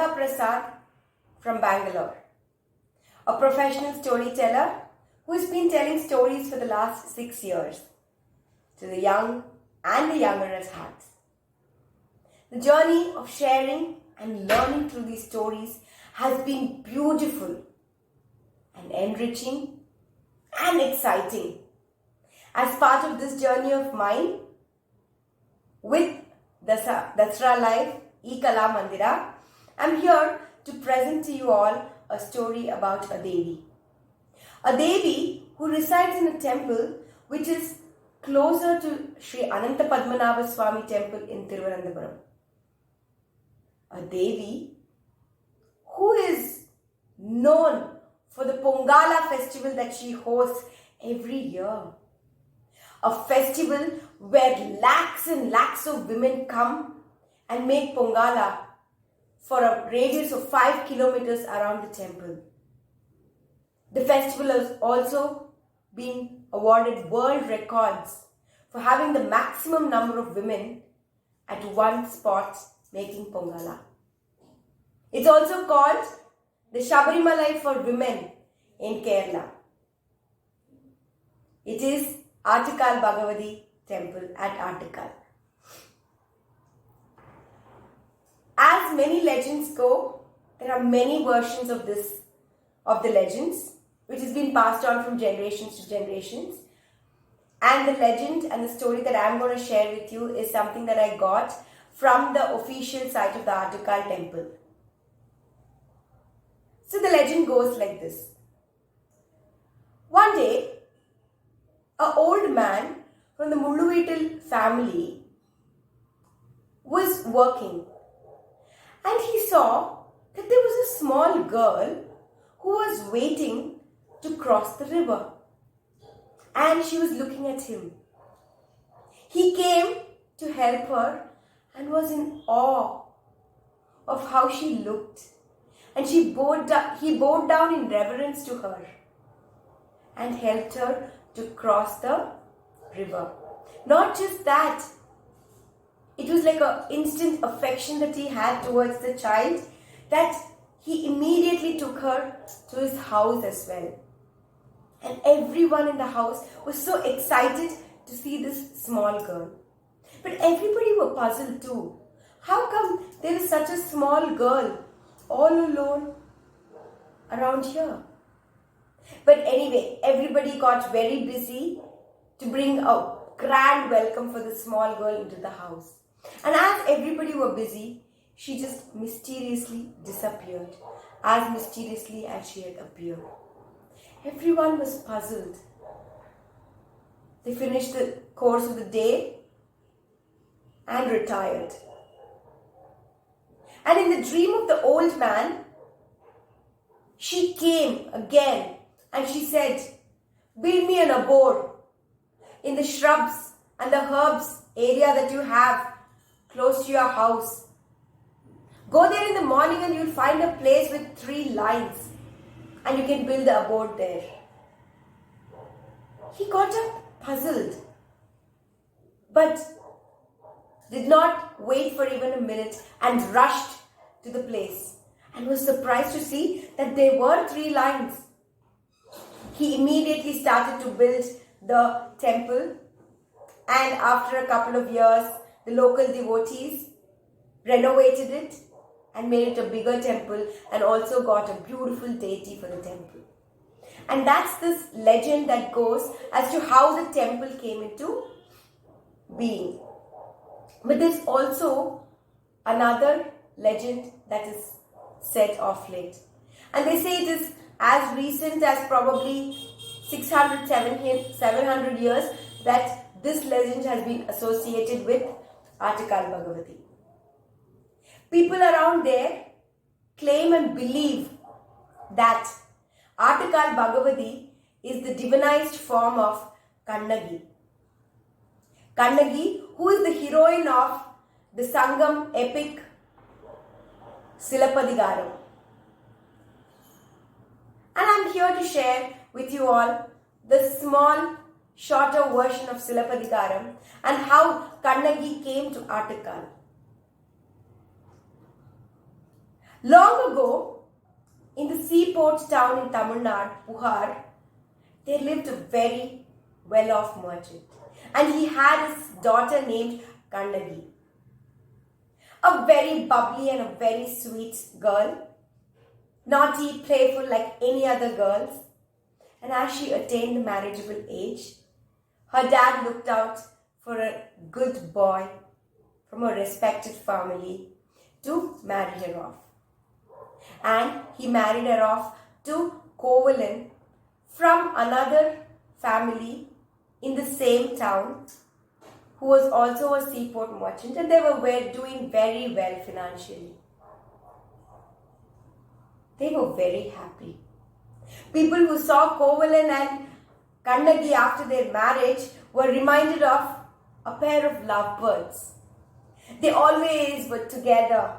Anagha Prasad from Bangalore, a professional storyteller who has been telling stories for the last 6 years to the young and the younger at heart. The journey of sharing and learning through these stories has been beautiful and enriching and exciting. As part of this journey of mine with Dasra Live E-Kala Mandira, I'm here to present to you all a story about a Devi. A Devi who resides in a temple which is closer to Sri Ananta Padmanabha Swami temple in Thiruvananthapuram. A Devi who is known for the Pongala festival that she hosts every year. A festival where lakhs and lakhs of women come and make Pongala for a radius of 5 kilometers around the temple. The festival has also been awarded world records for having the maximum number of women at one spot making Pongala. It's also called the Sabarimalai for women in Kerala. It is Aatukal Bhagavathy temple at Aatukal. As many legends go, there are many versions of the legends, which has been passed on from generations to generations. And the legend and the story that I'm going to share with you is something that I got from the official site of the Aatukal temple. So the legend goes like this. One day, an old man from the Mulluvital family was working, and he saw that there was a small girl who was waiting to cross the river, and she was looking at him. He came to help her and was in awe of how she looked, and he bowed down in reverence to her and helped her to cross the river. Not just that, it was like an instant affection that he had towards the child that he immediately took her to his house as well. And everyone in the house was so excited to see this small girl. But everybody were puzzled too. How come there is such a small girl all alone around here? But anyway, everybody got very busy to bring a grand welcome for the small girl into the house. And as everybody were busy, she just mysteriously disappeared, as mysteriously as she had appeared. Everyone was puzzled. They finished the course of the day and retired. And in the dream of the old man, she came again and she said, "Build me an abode in the shrubs and the herbs area that you have close to your house. Go there in the morning and you'll find a place with 3 lines and you can build the abode there." He got up puzzled, but did not wait for even a minute and rushed to the place and was surprised to see that there were 3 lines. He immediately started to build the temple, and after a couple of years, the local devotees renovated it and made it a bigger temple and also got a beautiful deity for the temple. And that's this legend that goes as to how the temple came into being. But there's also another legend that is said of late. And they say it is as recent as probably 700 years that this legend has been associated with Aatukal Bhagavathy. People around there claim and believe that Aatukal Bhagavathy is the divinized form of Kannagi. Kannagi, who is the heroine of the Sangam epic Silappadigaram. And I'm here to share with you all the small, shorter version of Silappadigaram and how Kannagi came to Aatukal. Long ago, in the seaport town in Tamil Nadu, Puhar, there lived a very well-off merchant. And he had his daughter named Kannagi. A very bubbly and a very sweet girl. Naughty, playful like any other girls. And as she attained the marriageable age, her dad looked out for a good boy from a respected family to marry her off. And he married her off to Kovalan from another family in the same town who was also a seaport merchant, and they were doing very well financially. They were very happy. People who saw Kovalan and Kannagi after their marriage were reminded of a pair of lovebirds. They always were together.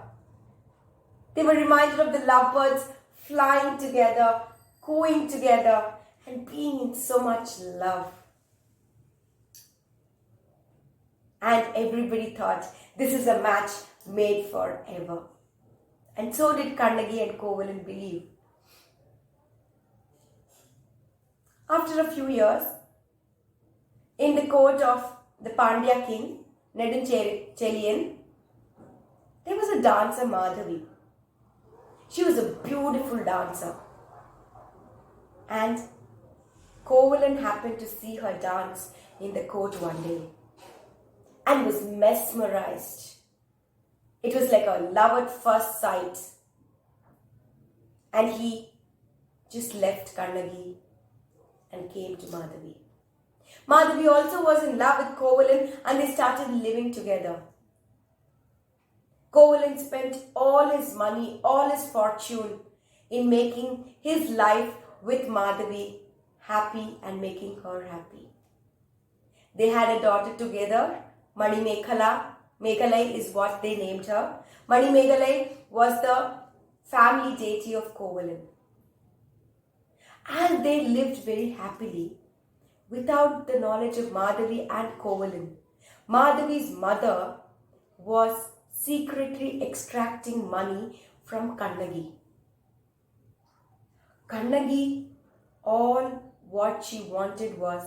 They were reminded of the lovebirds flying together, cooing together, and being in so much love. And everybody thought this is a match made forever. And so did Kannagi and Kovalan believe. After a few years, in the court of the Pandya king, Nedunchelian, there was a dancer, Madhavi. She was a beautiful dancer. And Kovalan happened to see her dance in the court one day and was mesmerized. It was like a love at first sight. And he just left Kannagi and came to Madhavi. Madhavi also was in love with Kovalan and they started living together. Kovalan spent all his money, all his fortune in making his life with Madhavi happy and making her happy. They had a daughter together, Mani Mekhala. Meghalai is what they named her. Mani Meghalai was the family deity of Kovalan. And they lived very happily without the knowledge of Madhavi and Kovalan. Madhavi's mother was secretly extracting money from Kannagi. Kannagi, all what she wanted was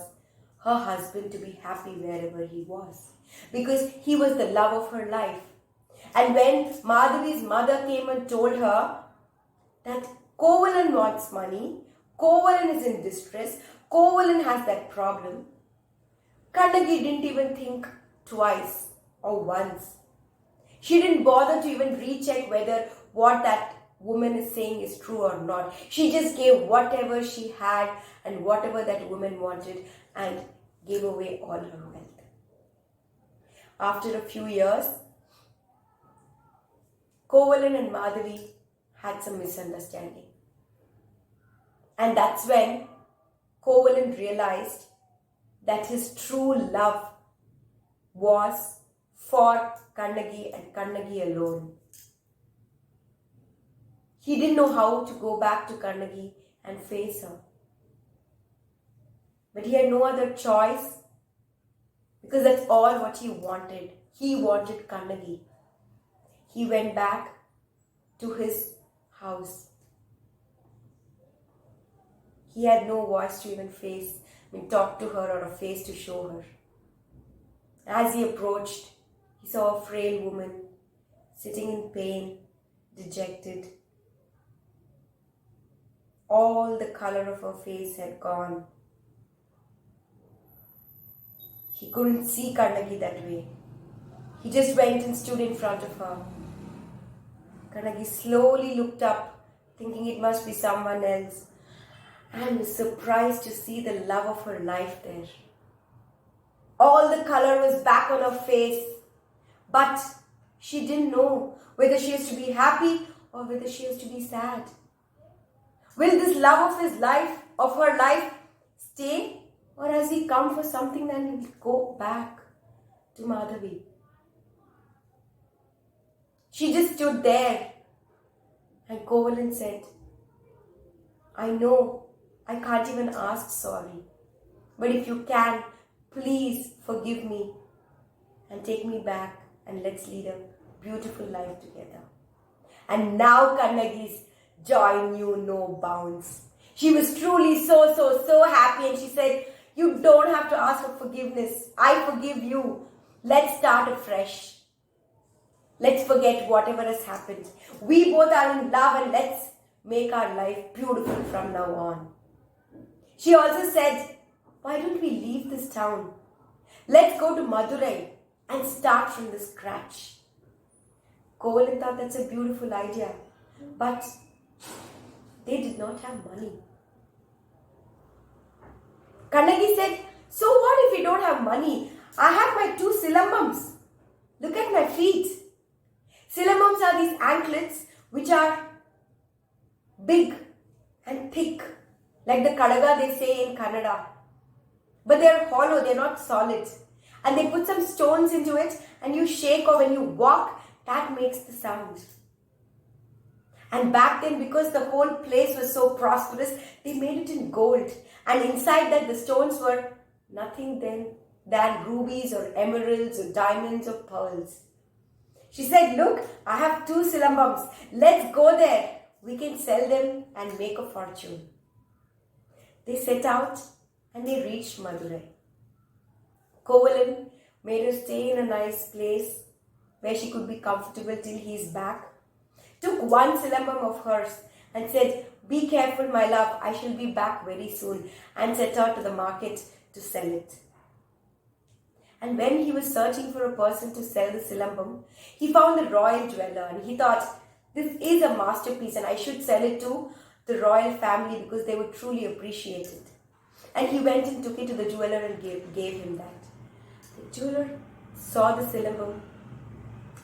her husband to be happy wherever he was, because he was the love of her life. And when Madhavi's mother came and told her that Kovalan wants money, Kovalan is in distress, Kovalan has that problem, Kannagi didn't even think twice or once. She didn't bother to even recheck whether what that woman is saying is true or not. She just gave whatever she had and whatever that woman wanted and gave away all her wealth. After a few years, Kovalan and Madhavi had some misunderstanding. And that's when Kovalan realized that his true love was for Kannagi and Kannagi alone. He didn't know how to go back to Kannagi and face her. But he had no other choice because that's all what he wanted. He wanted Kannagi. He went back to his house. He had no voice to even talk to her or a face to show her. As he approached, he saw a frail woman sitting in pain, dejected. All the color of her face had gone. He couldn't see Kannagi that way. He just went and stood in front of her. Kannagi slowly looked up, thinking it must be someone else, and was surprised to see the love of her life there. All the color was back on her face, but she didn't know whether she has to be happy or whether she has to be sad. Will this love of his life, of her life, stay, or has he come for something and he will go back to Madhavi? She just stood there, and Kovalan said, I know I can't even ask sorry, but if you can, please forgive me and take me back and let's lead a beautiful life together. And now Kannagi's joy knew no bounds. She was truly so happy, and she said, "You don't have to ask for forgiveness. I forgive you. Let's start afresh. Let's forget whatever has happened. We both are in love, and let's make our life beautiful from now on." She also said, "Why don't we leave this town? Let's go to Madurai and start from the scratch." Kovalan thought that's a beautiful idea, but they did not have money. Kannagi said, "So what if we don't have money? I have my 2 silambams. Look at my feet." Silambams are these anklets which are big and thick, like the kadaga they say in Kannada. But they are hollow, they are not solid. And they put some stones into it, and you shake, or when you walk, that makes the sound. And back then, because the whole place was so prosperous, they made it in gold. And inside that, the stones were nothing then than rubies or emeralds or diamonds or pearls. She said, "Look, I have 2 silambams. Let's go there. We can sell them and make a fortune." They set out and they reached Madurai. Kovalan made her stay in a nice place where she could be comfortable till he's back. Took 1 silambam of hers and said, "Be careful, my love, I shall be back very soon," and set out to the market to sell it. And when he was searching for a person to sell the silambam, he found the royal jeweler, and he thought, "This is a masterpiece and I should sell it to the royal family because they would truly appreciate it." And he went and took it to the jeweler and gave him that. The jeweler saw the silambam,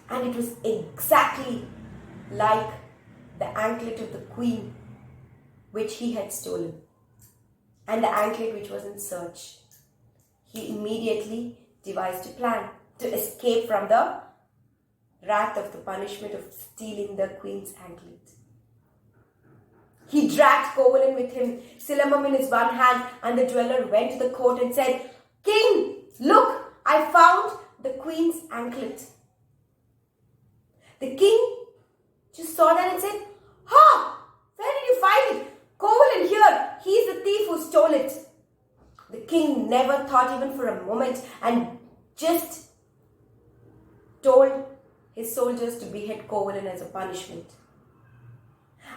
and it was exactly like the anklet of the queen which he had stolen, and the anklet which was in search. He immediately devised a plan to escape from the wrath of the punishment of stealing the queen's anklet. He dragged Kovalan with him, silambam in his one hand, and the jeweler went to the court and said, "King, look, I found the queen's anklet." The king just saw that and said, "Ha! Where did you find it?" "Kovalan here. He's the thief who stole it." The king never thought even for a moment and just told his soldiers to behead Kovalan as a punishment.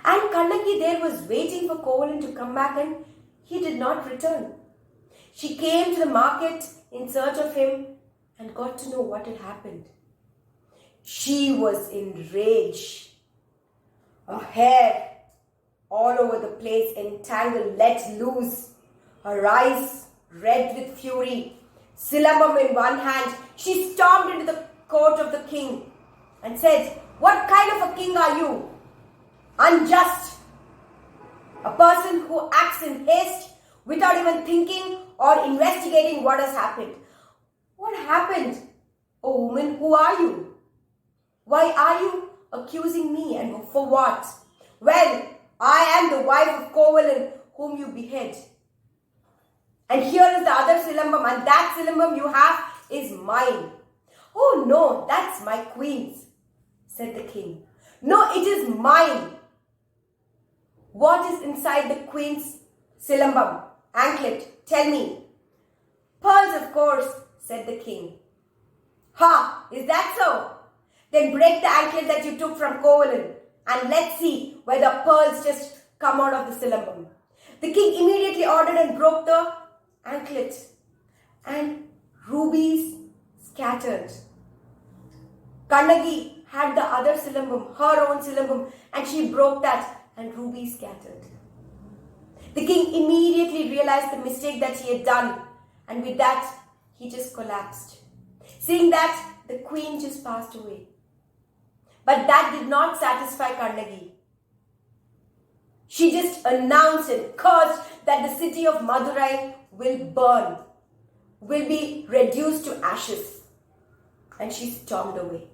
And Kannagi there was waiting for Kovalan to come back, and he did not return. She came to the market in search of him and got to know what had happened. She was enraged. Her hair all over the place, entangled, let loose. Her eyes red with fury. Silambam in one hand, she stormed into the court of the king and said, "What kind of a king are you? Unjust. A person who acts in haste without even thinking or investigating what has happened." "What happened? Oh woman, who are you? Why are you accusing me, and for what?" "Well, I am the wife of Kovalan whom you behead. And here is the other silambam, and that silambam you have is mine." "Oh no, that's my queen's," said the king. "No, it is mine." "What is inside the queen's silambam, anklet? Tell me." "Pearls, of course," said the king. "Ha! Is that so? Then break the anklet that you took from Kovalan, and let's see whether pearls just come out of the silambam." The king immediately ordered and broke the anklet, and rubies scattered. Kannagi had the other silambam, her own silambam, and she broke that, and rubies scattered. The king immediately realized the mistake that he had done, and with that, he just collapsed. Seeing that, the queen just passed away. But that did not satisfy Kannagi. She just announced and cursed that the city of Madurai will burn, will be reduced to ashes. And she stormed away.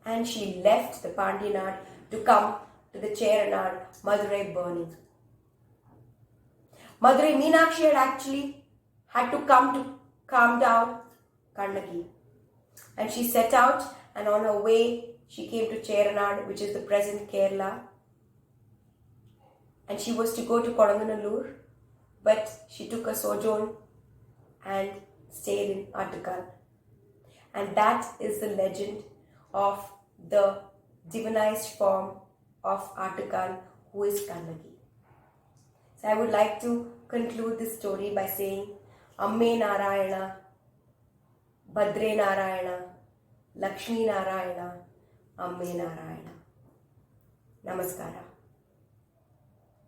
And she left the Pandyanad to come to the Cheranad, Madurai burning. Madurai Meenakshi had actually had to come to calm down Kannagi. And she set out, and on her way, she came to Cheranad, which is the present Kerala, and she was to go to Kodanganallur, but she took a sojourn and stayed in Aatukal. And that is the legend of the divinized form of Aatukal, who is Kannagi. So I would like to conclude this story by saying, Amme Narayana, Bhadre Narayana, Lakshmi Narayana, Amme Narayana. Namaskara.